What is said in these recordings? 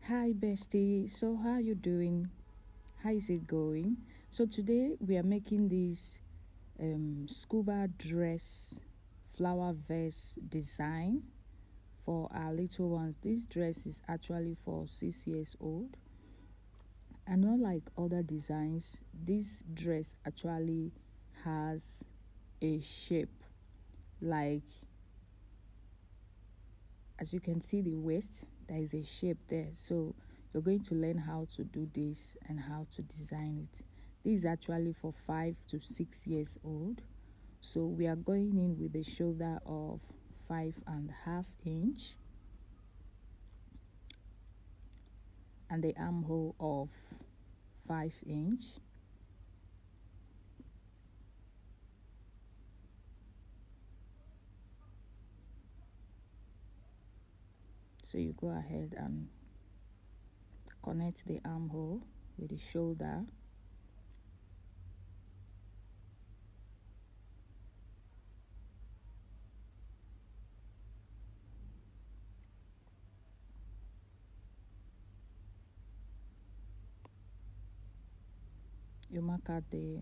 Hi bestie, so how you doing? How is it going? So today we are making this scuba dress flower vest design for our little ones. This dress is actually for 6 years old, and not like other designs, this dress actually has a shape, like as you can see the waist, there is a shape there. So you're going to learn how to do this and how to design it. This is actually for 5 to 6 years old. So we are going in with a shoulder of 5.5 inch and the armhole of 5 inch. So you go ahead and connect the armhole with the shoulder. You mark out the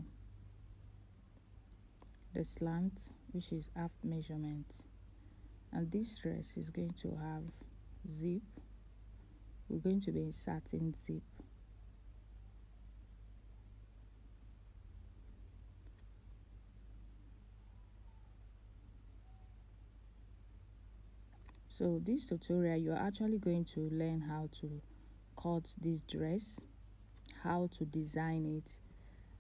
slant, which is half measurement, and this dress is going to have zip. We're going to be inserting zip. So this tutorial, you're actually going to learn how to cut this dress, how to design it,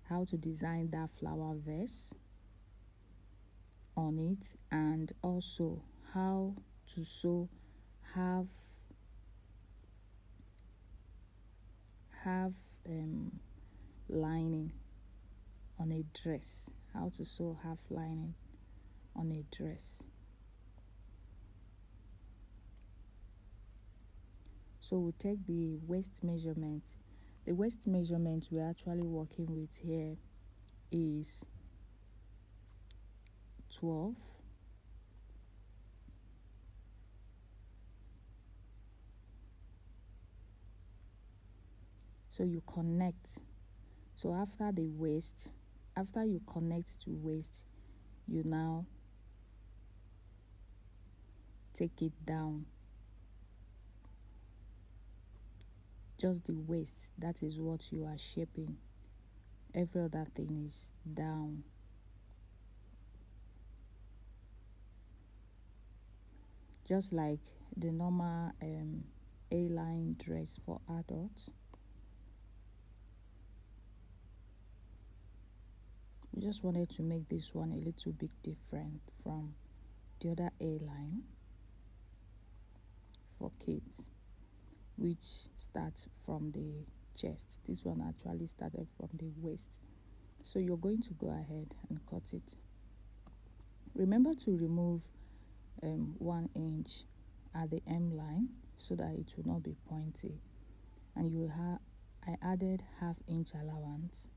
how to design that flower vest on it, and also how to sew half half lining on a dress, how to sew half lining on a dress. So we'll take the waist measurement. The waist measurement we're actually working with here is 12. So you connect. So after the waist, after you connect to waist, you now take it down. Just the waist, that is what you are shaping. Every other thing is down. Just like the normal A-line dress for adults. We just wanted to make this one a little bit different from the other A-line for kids, which starts from the chest. This one actually started from the waist. So you're going to go ahead and cut it. Remember to remove 1 inch at the hem line so that it will not be pointy, and you have I added ½ inch allowance.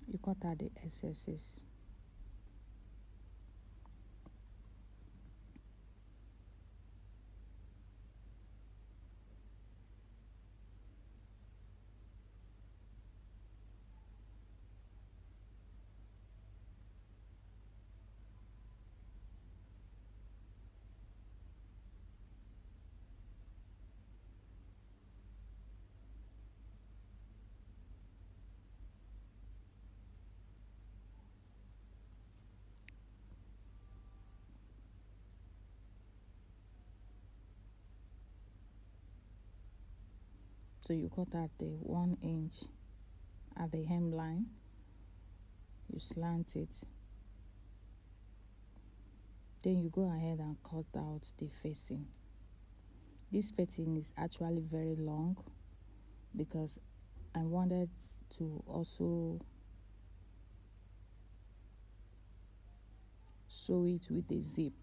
You cut out the excesses. So you cut out the 1 inch at the hemline, you slant it, then you go ahead and cut out the facing. This fitting is actually very long because I wanted to also sew it with a zip,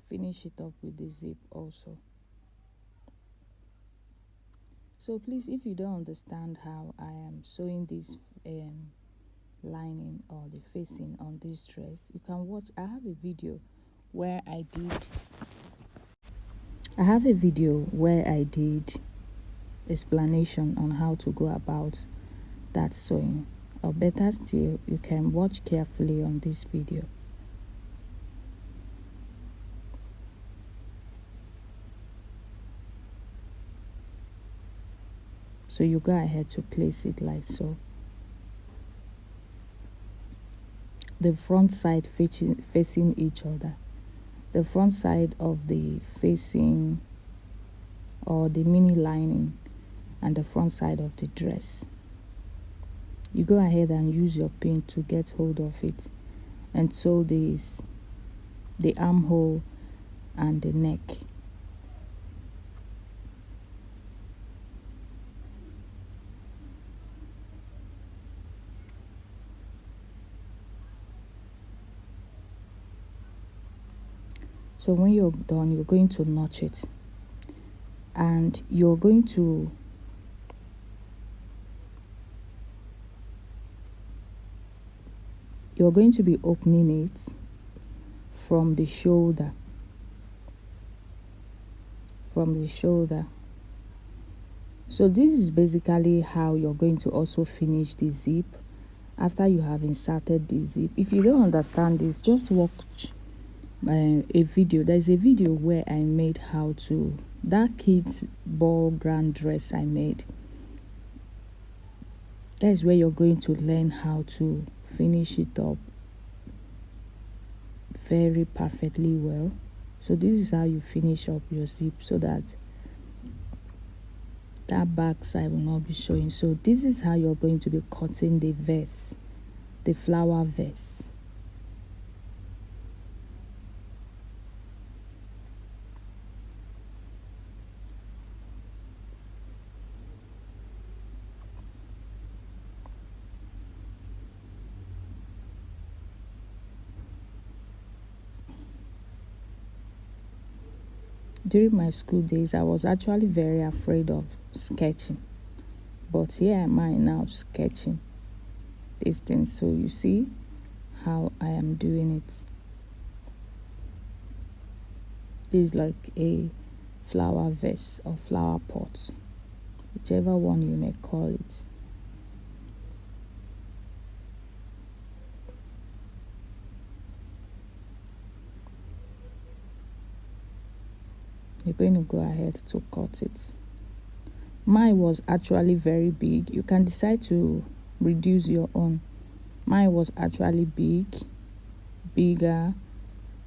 finish it up with the zip also. So please, if you don't understand how I am sewing this lining or the facing on this dress, you can watch. I have a video where I did explanation on how to go about that sewing, or better still, you can watch carefully on this video. So you go ahead to place it like so. The front side facing each other. The front side of the facing or the mini lining and the front side of the dress. You go ahead and use your pin to get hold of it and sew the armhole and the neck. So when you're done, you're going to notch it, and you're going to be opening it from the shoulder. So this is basically how you're going to also finish the zip after you have inserted the zip. If you don't understand this, just watch a video. There's a video where I made how to that kid's ball grand dress I made. That is where you're going to learn how to finish it up very perfectly well. So this is how you finish up your zip so that back side will not be showing. So this is how you're going to be cutting the vest, the flower vest. During my school days, I was actually very afraid of sketching, but here am I now sketching these things. So you see how I am doing it. This is like a flower vase or flower pot, whichever one you may call it. You're going to go ahead to cut it. Mine was actually very big. You can decide to reduce your own. Mine was actually bigger,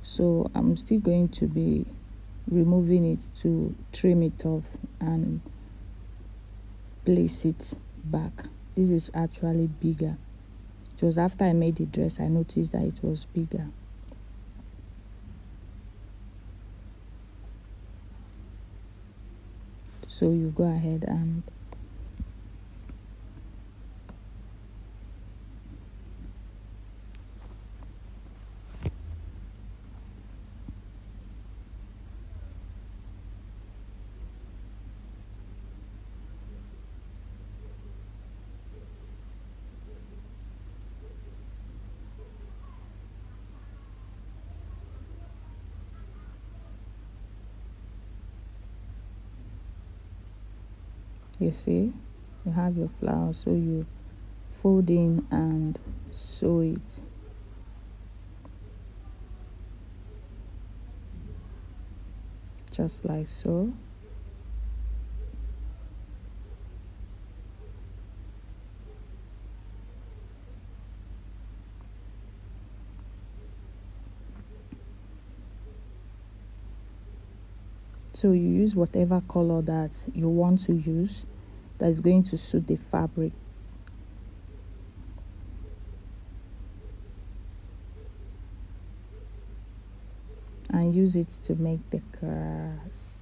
so I'm still going to be removing it to trim it off and place it back. This is actually bigger. It was after I made the dress I noticed that it was bigger. So you go ahead and you see, you have your flower, so you fold in and sew it. Just like so. So you use whatever color that you want to use that is going to suit the fabric. And use it to make the grass.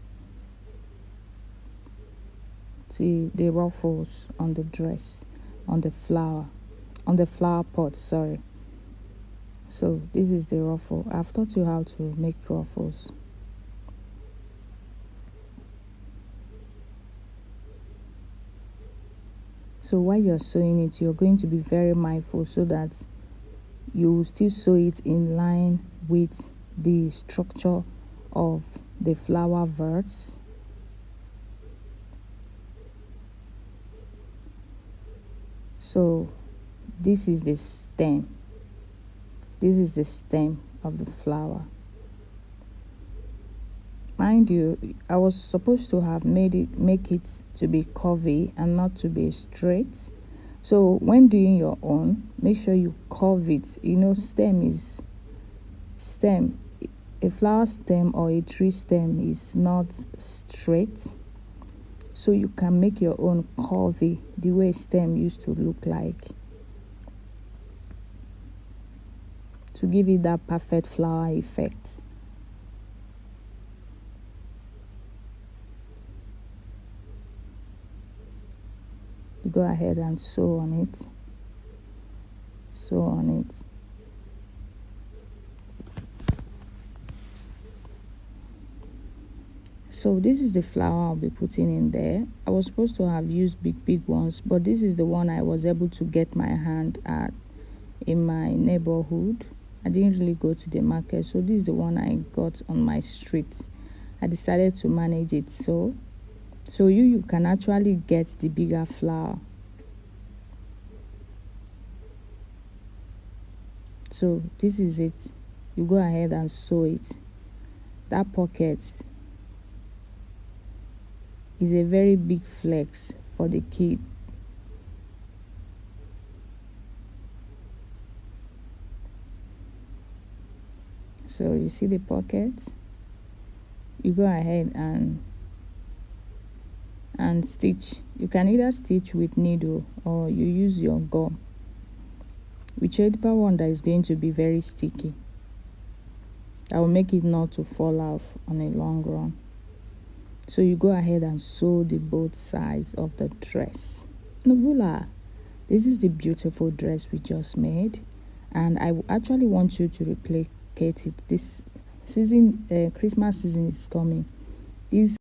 see the ruffles on the dress, on the flower pot, sorry. So this is the ruffle. I've taught you how to make ruffles. So while you're sewing it, you're going to be very mindful so that you still sew it in line with the structure of the flower verts. So this is the stem. This is the stem of the flower. Mind you, I was supposed to have make it to be curvy and not to be straight. So when doing your own, make sure you curve it. You know, stem. A flower stem or a tree stem is not straight. So you can make your own curvy the way stem used to look like, to give it that perfect flower effect. You go ahead and sew on it. Sew on it. So this is the flower I'll be putting in there. I was supposed to have used big ones, but this is the one I was able to get my hand at in my neighborhood. I didn't really go to the market, so this is the one I got on my street. I decided to manage it so you can actually get the bigger flower. So this is it. You go ahead and sew it. That pocket is a very big flex for the kid. So you see the pockets. You go ahead and stitch. You can either stitch with needle or you use your gum, whichever one that is going to be very sticky. I will make it not to fall off on a long run. So you go ahead and sew the both sides of the dress. Voila! This is the beautiful dress we just made, and I actually want you to replicate it. This season, Christmas season is coming. This